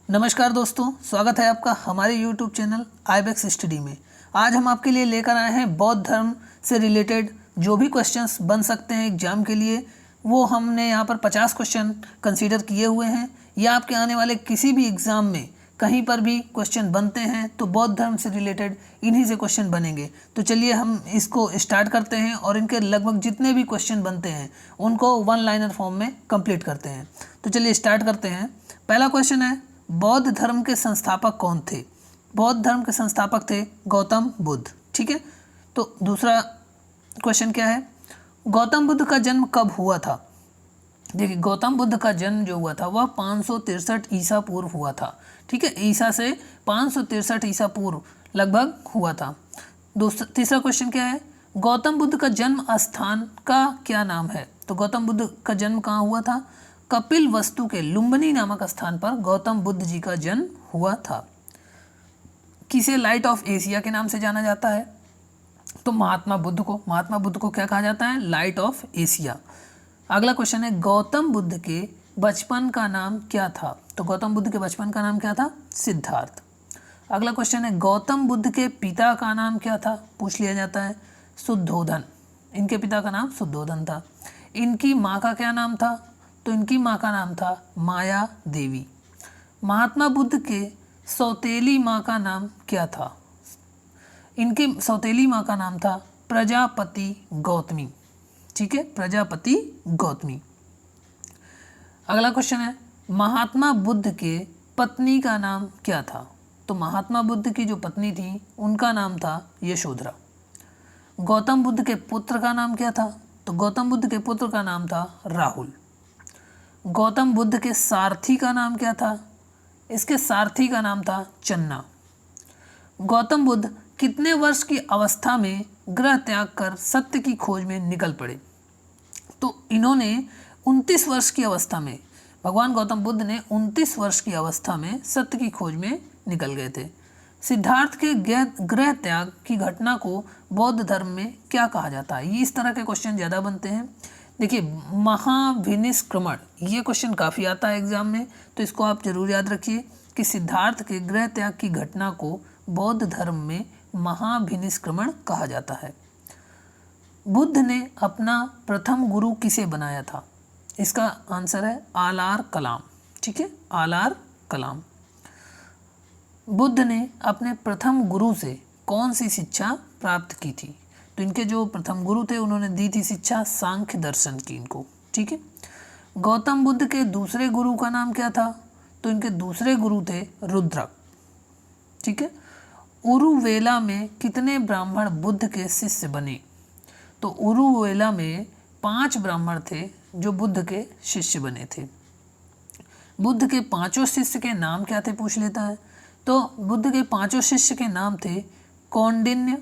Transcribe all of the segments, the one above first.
नमस्कार दोस्तों, स्वागत है आपका हमारे YouTube चैनल आईबेक्स स्टडी में। आज हम आपके लिए लेकर आए हैं बौद्ध धर्म से रिलेटेड जो भी क्वेश्चंस बन सकते हैं एग्जाम के लिए, वो हमने यहाँ पर 50 क्वेश्चन कंसीडर किए हुए हैं। या आपके आने वाले किसी भी एग्ज़ाम में कहीं पर भी क्वेश्चन बनते हैं तो बौद्ध धर्म से रिलेटेड इन्हीं से क्वेश्चन बनेंगे। तो चलिए हम इसको स्टार्ट करते हैं और इनके लगभग जितने भी क्वेश्चन बनते हैं उनको वन लाइनर फॉर्म में कंप्लीट करते हैं। तो चलिए स्टार्ट करते हैं। पहला क्वेश्चन है, बौद्ध धर्म के संस्थापक कौन थे? बौद्ध धर्म के संस्थापक थे गौतम बुद्ध। ठीक है। तो दूसरा क्वेश्चन क्या है, गौतम बुद्ध का जन्म कब हुआ था? देखिए, गौतम बुद्ध का जन्म जो हुआ था वह 563 ईसा पूर्व हुआ था। ठीक है, ईसा से 563 ईसा पूर्व लगभग हुआ था। तीसरा क्वेश्चन क्या है, गौतम बुद्ध का जन्म स्थान का क्या नाम है? तो गौतम बुद्ध का जन्म कहाँ हुआ था? कपिल वस्तु के लुम्बिनी नामक स्थान पर गौतम बुद्ध जी का जन्म हुआ था। किसे लाइट ऑफ एशिया के नाम से जाना जाता है? तो महात्मा बुद्ध को क्या कहा जाता है? Light of Asia. अगला क्वेश्चन है, गौतम बुद्ध के बचपन का नाम क्या था? तो गौतम बुद्ध के बचपन का नाम क्या था? सिद्धार्थ। अगला क्वेश्चन है, गौतम बुद्ध के पिता का नाम क्या था? पूछ लिया जाता है, शुद्धोधन। इनके पिता का नाम शुद्धोधन था। इनकी माँ का क्या नाम था? तो इनकी माँ का नाम था माया देवी। महात्मा बुद्ध के सौतेली माँ का नाम क्या था? इनकी सौतेली माँ का नाम था प्रजापति गौतमी। ठीक है, प्रजापति गौतमी। अगला क्वेश्चन है, महात्मा बुद्ध के पत्नी का नाम क्या था? तो महात्मा बुद्ध की जो पत्नी थी उनका नाम था यशोधरा। गौतम बुद्ध के पुत्र का नाम क्या था? तो गौतम बुद्ध के पुत्र का नाम था राहुल। गौतम बुद्ध के सारथी का नाम क्या था? इसके सारथी का नाम था चन्ना। गौतम बुद्ध कितने वर्ष की अवस्था में गृह त्याग कर सत्य की खोज में निकल पड़े? तो इन्होंने 29 वर्ष की अवस्था में, भगवान गौतम बुद्ध ने 29 वर्ष की अवस्था में सत्य की खोज में निकल गए थे। सिद्धार्थ के गृह त्याग की घटना को बौद्ध धर्म में क्या कहा जाता है? ये इस तरह के क्वेश्चन ज़्यादा बनते हैं। देखिए, महाभिनिष्क्रमण, ये क्वेश्चन काफ़ी आता है एग्जाम में, तो इसको आप जरूर याद रखिए कि सिद्धार्थ के गृह त्याग की घटना को बौद्ध धर्म में महाभिनिष्क्रमण कहा जाता है। बुद्ध ने अपना प्रथम गुरु किसे बनाया था? इसका आंसर है आलार कलाम। ठीक है, आलार कलाम। बुद्ध ने अपने प्रथम गुरु से कौन सी शिक्षा प्राप्त की थी? तो इनके जो प्रथम गुरु थे उन्होंने दी थी शिक्षा सांख्य दर्शन की इनको। ठीक है। गौतम बुद्ध के दूसरे गुरु का नाम क्या था? तो इनके दूसरे गुरु थे रुद्रक। ठीक है। उरुवेला में कितने ब्राह्मण बुद्ध के शिष्य बने? तो उरुवेला में 5 ब्राह्मण थे जो बुद्ध के शिष्य बने थे। बुद्ध के 5 शिष्य के नाम क्या थे? पूछ लेता है। तो बुद्ध के 5 शिष्य के नाम थे कौंडिन्य,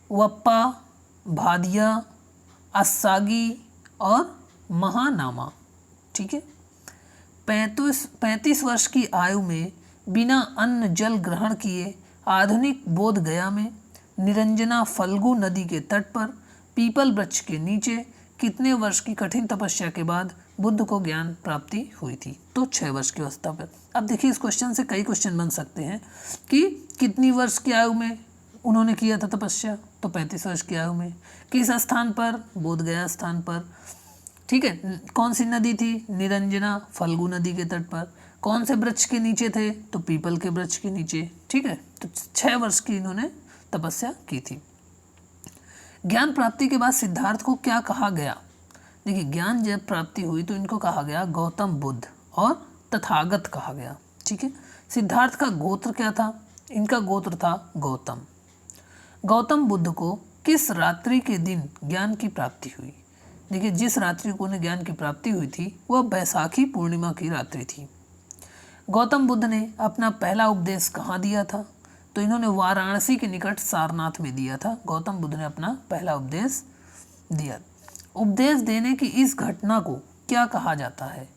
वप्पा, भादिया, अस्सागी और महानामा। ठीक है। 35 वर्ष की आयु में बिना अन्न जल ग्रहण किए आधुनिक बोध गया में निरंजना फल्गु नदी के तट पर पीपल वृक्ष के नीचे कितने वर्ष की कठिन तपस्या के बाद बुद्ध को ज्ञान प्राप्ति हुई थी? तो 6 वर्ष की अवस्था पर। अब देखिए, इस क्वेश्चन से कई क्वेश्चन बन सकते हैं कि कितनी वर्ष की आयु में उन्होंने किया था तपस्या? तो 35 वर्ष की आयु में। किस स्थान पर? बोध गया स्थान पर। ठीक है। कौन सी नदी थी? निरंजना फल्गु नदी के तट पर। कौन से वृक्ष के नीचे थे? तो पीपल के वृक्ष के नीचे। ठीक है। तो 6 वर्ष की इन्होंने तपस्या की थी। ज्ञान प्राप्ति के बाद सिद्धार्थ को क्या कहा गया? देखिए, ज्ञान जब प्राप्ति हुई तो इनको कहा गया गौतम बुद्ध और तथागत कहा गया। ठीक है। सिद्धार्थ का गोत्र क्या था? इनका गोत्र था गौतम। गौतम बुद्ध को किस रात्रि के दिन ज्ञान की प्राप्ति हुई? देखिए, जिस रात्रि को उन्हें ज्ञान की प्राप्ति हुई थी वह बैसाखी पूर्णिमा की रात्रि थी। गौतम बुद्ध ने अपना पहला उपदेश कहाँ दिया था? तो इन्होंने वाराणसी के निकट सारनाथ में दिया था। गौतम बुद्ध ने अपना पहला उपदेश दिया। उपदेश देने की इस घटना को क्या कहा जाता है?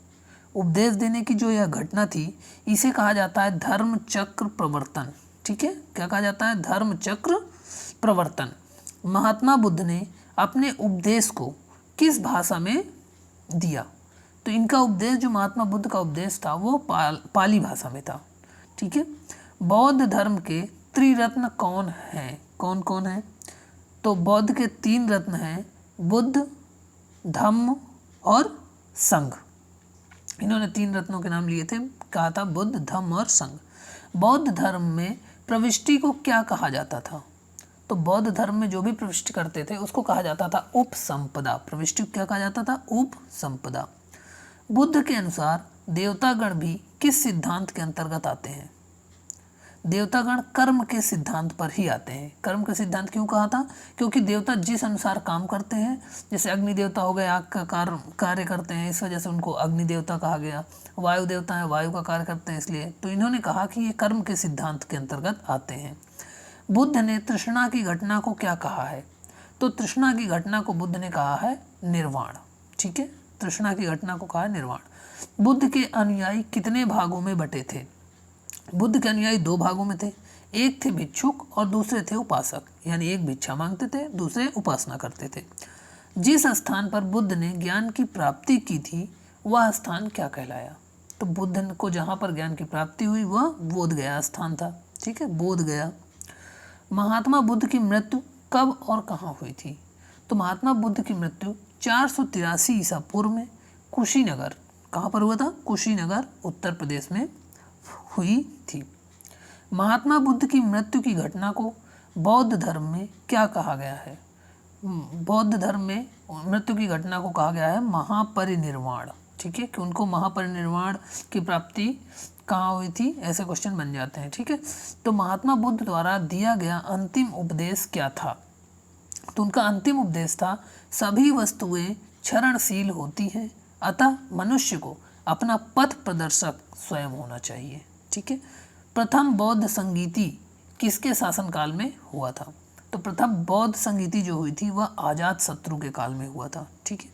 उपदेश देने की जो यह घटना थी इसे कहा जाता है धर्म चक्र प्रवर्तन। ठीक है, क्या कहा जाता है? धर्म चक्र प्रवर्तन। महात्मा बुद्ध ने अपने उपदेश को किस भाषा में दिया? तो इनका उपदेश, जो महात्मा बुद्ध का उपदेश था, वो पाली भाषा में था। ठीक है। बौद्ध धर्म के त्रिरत्न कौन हैं? कौन कौन है? तो बौद्ध के 3 रत्न हैं, बुद्ध, धम्म और संघ। इन्होंने 3 रत्नों के नाम लिए थे, कहा था बुद्ध, धम्म और संघ। बौद्ध धर्म में प्रविष्टि को क्या कहा जाता था? तो बौद्ध धर्म में जो भी प्रविष्टि करते थे उसको कहा जाता था उपसंपदा। प्रविष्टि को क्या कहा जाता था? उपसंपदा। बुद्ध के अनुसार देवतागण भी किस सिद्धांत के अंतर्गत आते हैं? देवतागण कर्म के सिद्धांत पर ही आते हैं। कर्म के सिद्धांत क्यों कहा था? क्योंकि देवता जिस अनुसार काम करते हैं, जैसे अग्नि देवता हो गए, आग का कार्य करते हैं, इस वजह से उनको अग्नि देवता कहा गया। वायु देवता है, वायु का कार्य करते हैं, इसलिए। तो इन्होंने कहा कि ये कर्म के सिद्धांत के अंतर्गत आते हैं। बुद्ध ने तृष्णा की घटना को क्या कहा है? तो तृष्णा की घटना को बुद्ध ने कहा है निर्वाण। ठीक है, तृष्णा की घटना को कहा है निर्वाण। बुद्ध के अनुयायी कितने भागों में बटे थे? बुद्ध के अनुयायी 2 भागों में थे। एक थे भिक्षुक और दूसरे थे उपासक, यानी एक भिक्षा मांगते थे, दूसरे उपासना करते थे। जिस स्थान पर बुद्ध ने ज्ञान की प्राप्ति की थी वह स्थान क्या कहलाया? तो बुद्ध को जहाँ पर ज्ञान की प्राप्ति हुई वह बोध गया स्थान था। ठीक है, बोध गया। महात्मा बुद्ध की मृत्यु कब और कहाँ हुई थी? तो महात्मा बुद्ध की मृत्यु 483 ईसा पूर्व में कुशीनगर, कहाँ पर हुआ था? कुशीनगर, उत्तर प्रदेश में हुई थी। महात्मा बुद्ध की मृत्यु की घटना को बौद्ध धर्म में क्या कहा गया है? बौद्ध धर्म में मृत्यु की घटना को कहा गया है महापरिनिर्वाण। ठीक है, कि उनको महापरिनिर्वाण की प्राप्ति कहाँ हुई थी? ऐसे क्वेश्चन बन जाते हैं। ठीक है, तो महात्मा बुद्ध द्वारा दिया गया अंतिम उपदेश क्या था? तो उनका अंतिम उपदेश था सभी वस्तुएं क्षरणशील होती हैं, अतः मनुष्य को अपना पथ प्रदर्शक स्वयं होना चाहिए। ठीक है। प्रथम बौद्ध संगीति किसके शासनकाल में हुआ था? तो प्रथम बौद्ध संगीति जो हुई थी वह अजात शत्रु के काल में हुआ था। ठीक है।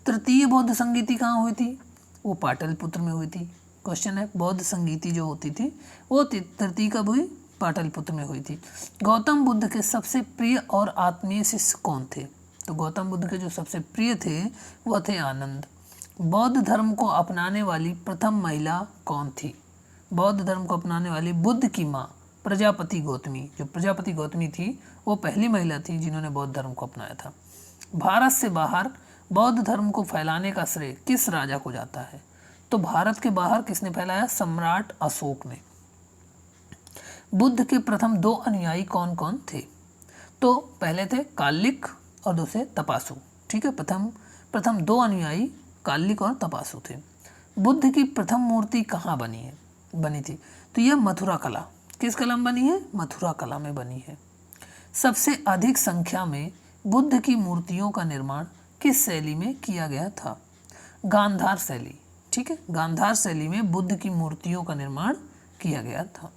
तृतीय बौद्ध संगीति कहाँ हुई थी? वो पाटलिपुत्र में हुई थी। क्वेश्चन है, बौद्ध संगीति जो होती थी वो तृतीय कब हुई? पाटलिपुत्र में हुई थी। गौतम बुद्ध के सबसे प्रिय और आत्मीय शिष्य कौन थे? तो गौतम बुद्ध के जो सबसे प्रिय थे वह थे आनंद। बौद्ध धर्म को अपनाने वाली प्रथम महिला कौन थी? बौद्ध धर्म को अपनाने वाली बुद्ध की माँ प्रजापति गौतमी, जो प्रजापति गौतमी थी वो पहली महिला थी जिन्होंने बौद्ध धर्म को अपनाया था। भारत से बाहर बौद्ध धर्म को फैलाने का श्रेय किस राजा को जाता है? तो भारत के बाहर किसने फैलाया? सम्राट अशोक ने। बुद्ध के प्रथम 2 अनुयायी कौन कौन थे? तो पहले थे कालिक और दूसरे तपासु। ठीक है, प्रथम 2 अनुयायी कालिक और तपासु थे। बुद्ध की प्रथम मूर्ति कहाँ बनी थी? तो यह मथुरा कला। किस कला में बनी है? मथुरा कला में बनी है। सबसे अधिक संख्या में बुद्ध की मूर्तियों का निर्माण किस शैली में किया गया था? गांधार शैली। ठीक है, गांधार शैली में बुद्ध की मूर्तियों का निर्माण किया गया था।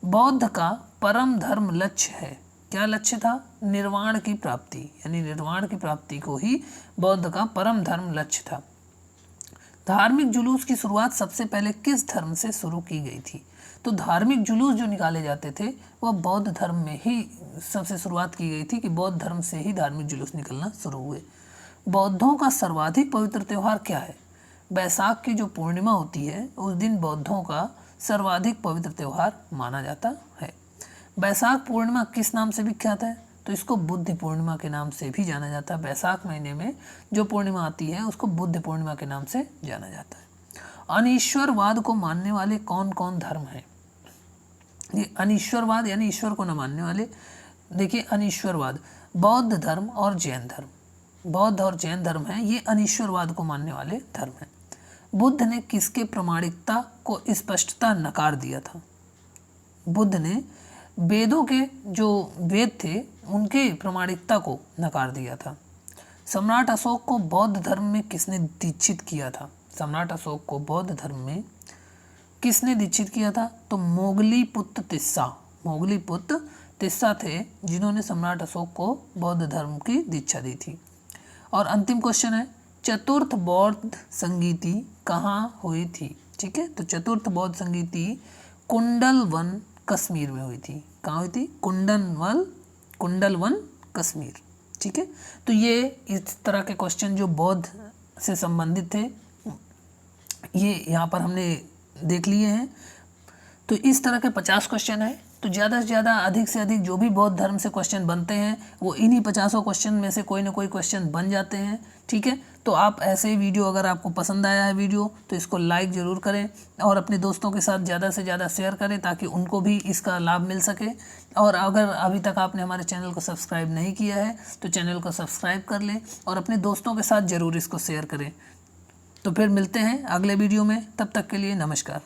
बौद्ध का परम धर्म लक्ष्य है। क्या लक्ष्य था? निर्वाण की प्राप्ति, यानी निर्वाण की प्राप्ति को ही बौद्ध का परम धर्म लक्ष्य था। धार्मिक जुलूस की शुरुआत सबसे पहले किस धर्म से शुरू की गई थी? तो धार्मिक जुलूस जो निकाले जाते थे वह बौद्ध धर्म में ही सबसे शुरुआत की गई थी, कि बौद्ध धर्म से ही धार्मिक जुलूस निकलना शुरू हुए। बौद्धों का सर्वाधिक पवित्र त्यौहार क्या है? बैसाख की जो पूर्णिमा होती है उस दिन बौद्धों का सर्वाधिक पवित्र त्यौहार माना जाता है। बैसाख पूर्णिमा किस नाम से विख्यात है? तो इसको बुद्ध पूर्णिमा के नाम से भी जाना जाता है। बैसाख महीने में जो पूर्णिमा आती है उसको बुद्ध पूर्णिमा के नाम से जाना जाता है। अनीश्वरवाद को मानने वाले कौन कौन धर्म हैं? ये अनीश्वरवाद यानी ईश्वर को न मानने वाले। देखिए, अनीश्वरवाद बौद्ध धर्म और जैन धर्म, बौद्ध और जैन धर्म है, ये अनीश्वरवाद को मानने वाले धर्म हैं। बुद्ध ने किसके प्रामाणिकता को स्पष्टता नकार दिया था? बुद्ध ने वेदों के जो वेद थे उनके प्रामाणिकता को नकार दिया था। सम्राट अशोक को बौद्ध धर्म में किसने दीक्षित किया था? सम्राट अशोक को बौद्ध धर्म में किसने दीक्षित किया था? तो मोगली पुत्र तिस्सा थे जिन्होंने सम्राट अशोक को बौद्ध धर्म की दीक्षा दी थी। और अंतिम क्वेश्चन है, चतुर्थ बौद्ध संगीति कहाँ हुई थी? ठीक है, तो चतुर्थ बौद्ध संगीति कुंडलवन कश्मीर में हुई थी। कहाँ हुई थी? कुंडलवन कश्मीर। ठीक है, तो ये इस तरह के क्वेश्चन जो बौद्ध से संबंधित थे ये यहाँ पर हमने देख लिए हैं। तो इस तरह के 50 क्वेश्चन है। तो ज़्यादा से ज़्यादा, अधिक से अधिक जो भी बौद्ध धर्म से क्वेश्चन बनते हैं वो इन्हीं 50 क्वेश्चन में से कोई ना कोई क्वेश्चन बन जाते हैं। ठीक है, तो आप ऐसे ही वीडियो, अगर आपको पसंद आया है वीडियो तो इसको लाइक ज़रूर करें और अपने दोस्तों के साथ ज़्यादा से ज़्यादा शेयर करें ताकि उनको भी इसका लाभ मिल सके। और अगर अभी तक आपने हमारे चैनल को सब्सक्राइब नहीं किया है तो चैनल को सब्सक्राइब कर लें और अपने दोस्तों के साथ ज़रूर इसको शेयर करें। तो फिर मिलते हैं अगले वीडियो में, तब तक के लिए नमस्कार।